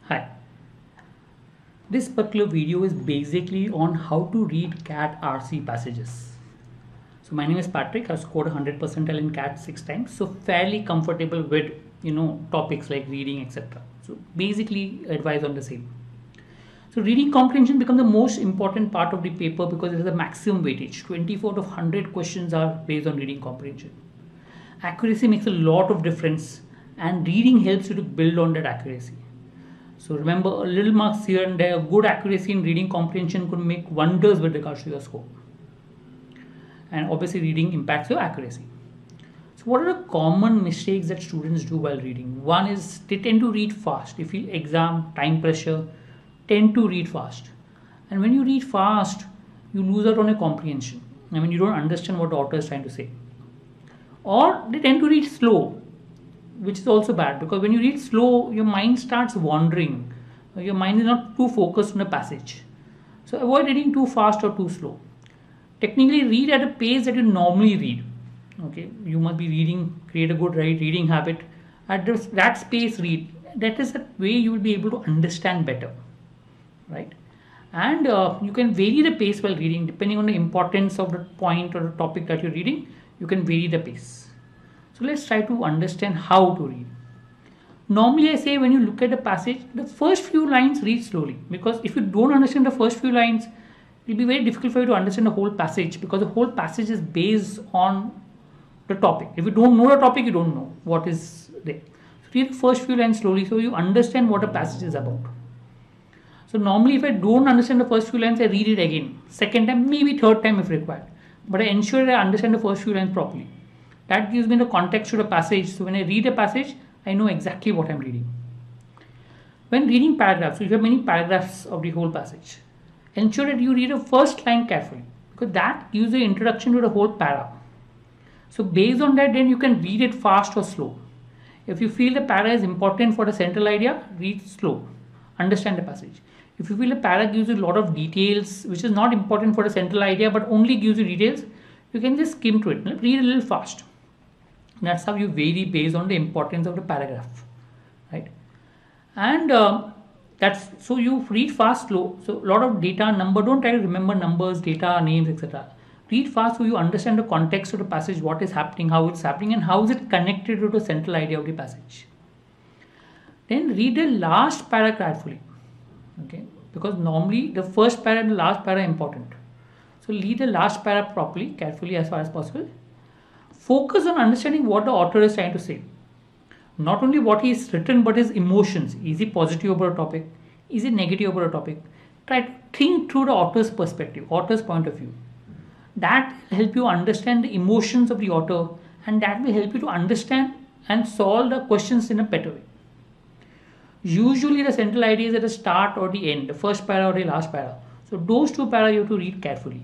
Hi, this particular video is basically on how to read CAT RC passages. So my name is Patrick. I've scored 100 percentile in CAT 6 times, so fairly comfortable with topics like reading, etc. So basically advice on the same. So reading comprehension becomes the most important part of the paper because it is a maximum weightage. 24 of 100 questions are based on reading comprehension. Accuracy makes a lot of difference, and reading helps you to build on that accuracy. So remember, a little marks here and there, good accuracy in reading comprehension could make wonders with regards to your score. And obviously reading impacts your accuracy. So what are the common mistakes that students do while reading? One is they tend to read fast. They feel exam, time pressure, tend to read fast. And when you read fast, you lose out on your comprehension. I mean, you don't understand what the author is trying to say. Or they tend to read slow, which is also bad, because when you read slow, your mind starts wandering. Your mind is not too focused on a passage. So avoid reading too fast or too slow. Technically, read at a pace that you normally read. Okay, you must be reading, create a good reading habit. At that pace, read. That is the way you will be able to understand better, right? And you can vary the pace while reading depending on the importance of the point or the topic that you're reading. You can vary the pace. So let's try to understand how to read. Normally I say when you look at a passage, the first few lines read slowly, because if you don't understand the first few lines, it will be very difficult for you to understand the whole passage, because the whole passage is based on the topic. If you don't know the topic, you don't know what is there. So read the first few lines slowly so you understand what a passage is about. So normally if I don't understand the first few lines, I read it again, second time, maybe third time if required. But I ensure that I understand the first few lines properly. That gives me the context to the passage. So when I read a passage, I know exactly what I'm reading. When reading paragraphs, so you have many paragraphs of the whole passage, ensure that you read the first line carefully, because that gives the introduction to the whole para. So based on that, then you can read it fast or slow. If you feel the para is important for the central idea, read slow. Understand the passage. If you feel the para gives you a lot of details, which is not important for the central idea, but only gives you details, you can just skim through it. Read a little fast. That's how you vary based on the importance of the paragraph, right? And that's so you read fast, slow. So a lot of data, number. Don't try to remember numbers, data, names, etc. Read fast so you understand the context of the passage, what is happening, how it's happening, and how is it connected to the central idea of the passage. Then read the last paragraph carefully, okay? Because normally the first paragraph and the last paragraph are important. So read the last paragraph properly, carefully as far as possible. Focus on understanding what the author is trying to say. Not only what he has written, but his emotions. Is he positive about a topic? Is he negative about a topic? Try to think through the author's perspective, author's point of view. That will help you understand the emotions of the author, and that will help you to understand and solve the questions in a better way. Usually the central idea is at the start or the end, the first para or the last para. So those two para you have to read carefully.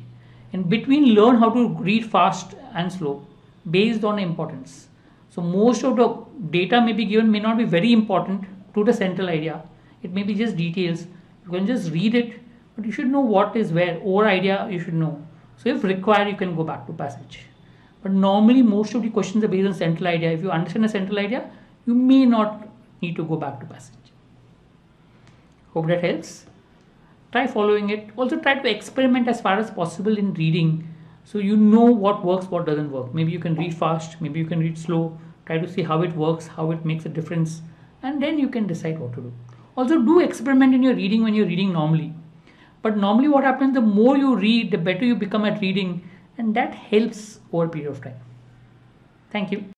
In between, learn how to read fast and slow based on importance. So most of the data may be given, may not be very important to the central idea. It may be just details. You can just read it, but you should know what is where. Or idea you should know. So if required, you can go back to passage. But normally most of the questions are based on central idea. If you understand the central idea, you may not need to go back to passage. Hope that helps. Try following it. Also try to experiment as far as possible in reading, so you know what works, what doesn't work. Maybe you can read fast, maybe you can read slow. Try to see how it works, how it makes a difference, and then you can decide what to do. Also do experiment in your reading when you're reading normally. But normally what happens, the more you read, the better you become at reading, and that helps over a period of time. Thank you.